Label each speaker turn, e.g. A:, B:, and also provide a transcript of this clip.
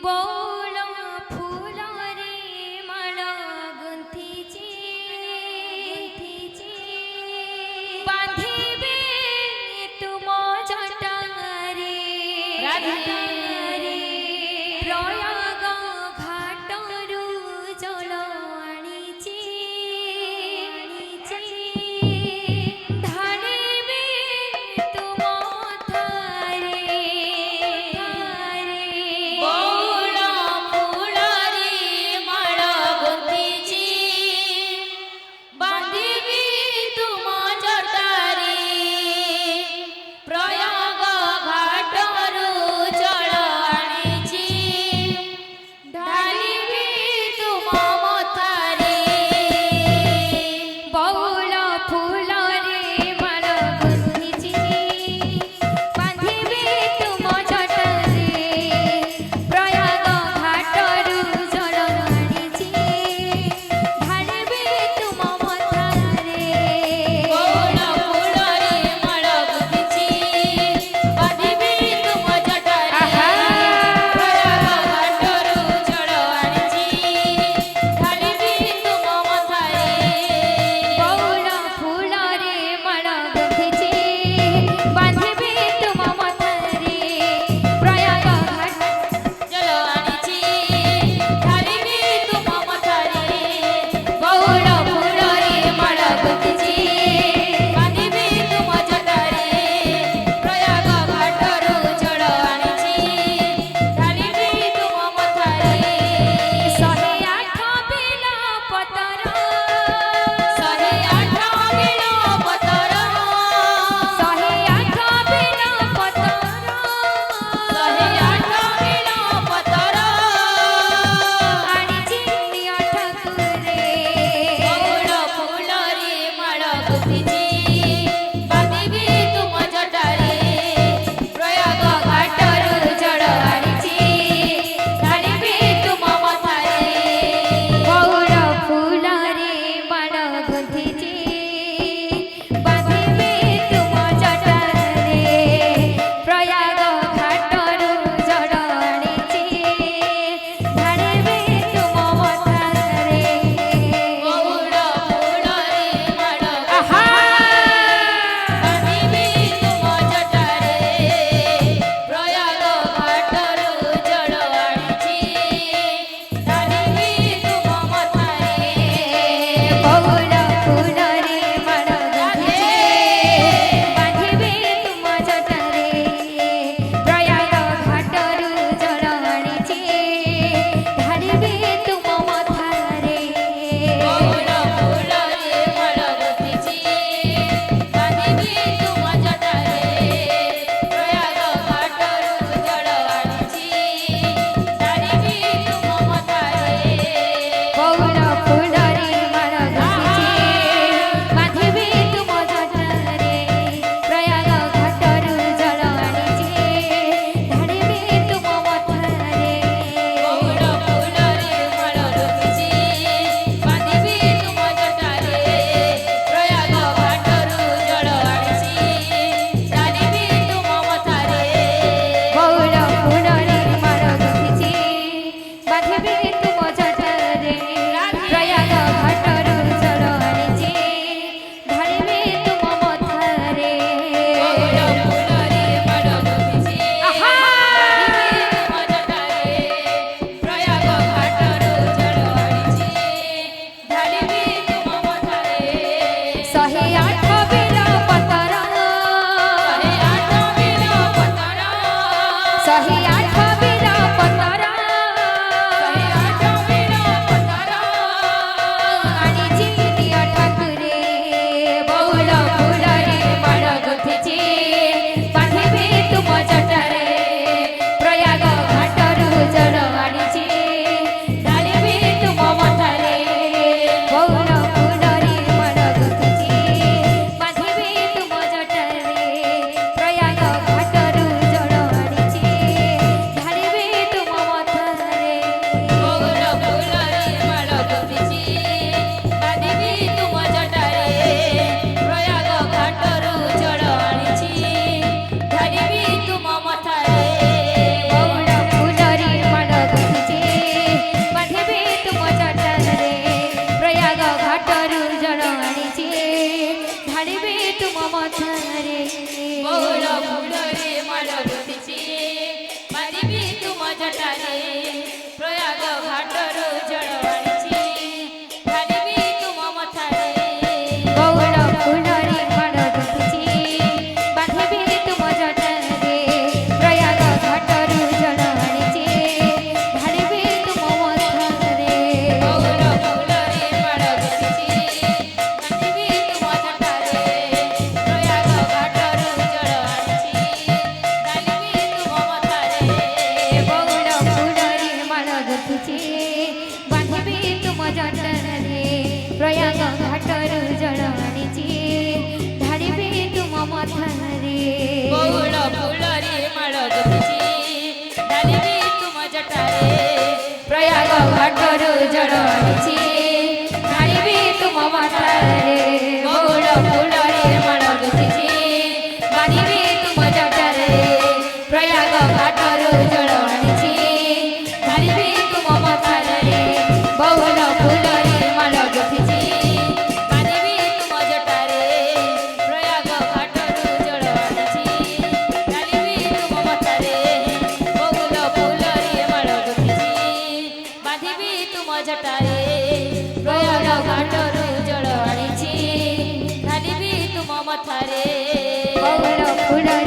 A: ବଉଳ ଫୁଲରେ ମାଳ ଗୁନ୍ଥିଛି ବାନ୍ଧିବେ ତୁମ ଜଟାରେ ପ୍ରୟାଗ ଘାଟରୁ ଜଳ ଆଣିଛି ଢାଳିବେ ତୁମ ଥାରେ
B: ବଉଳ ଫୁଲରେ ମାଳ ଗୁନ୍ଥିଛି ବାନ୍ଧିବି ତୁମ ଜଟାରେ ପ୍ରୟାଗ ଘାଟରୁ ଜଳ ଆଣିଛି
A: ରଖିଛି ବାନ୍ଧିବି ତୁମ ଜଟାରେ ପ୍ରୟାଗ ଘାଟରୁ ଜଳ ଆଣିଛି ଢାଳିବି ତୁମ ମଥାରେ
B: ବହୁଳ ଫୁଲରେ ମାଳ ଗୁନ୍ଥିଛି ଢାଳିବି ତୁମ ଜଟାରେ
A: ପ୍ରୟାଗ ଘାଟରୁ ଜଳ ଆଣିଛି ଢାଳିବି ତୁମ ମଥାରେ
B: ବହୁଳ ଫୁଲରେ ମାଳ ଗୁନ୍ଥିଛି
A: ବାନ୍ଧିବି ତୁମ ଜଟାରେ ପ୍ରୟାଗ ଘାଟରୁ ଜଳ ଆଣିଛି ଢାଳିବି ତୁମ ମଥାରେ ବହୁଳ ଫୁଲରେ ମାଳ ଗୁନ୍ଥିଛି
B: ବାନ୍ଧିବି ତୁମ ଜଟାରେ ପ୍ରୟାଗ ଘାଟରୁ ଜଳ ଆଣିଛି ଢାଳିବି ତୁମ ମଥାରେ ବହୁଳ ଫୁଲରେ ମାଳ ଗୁନ୍ଥିଛି ବାନ୍ଧିବି ତୁମ ଜଟାରେ ପ୍ରୟାଗ ଘାଟରୁ ଜଳ ଆଣିଛି ଢାଳିବି ତୁମ ମଥାରେ
A: ବହୁଳ ଫୁଲରେ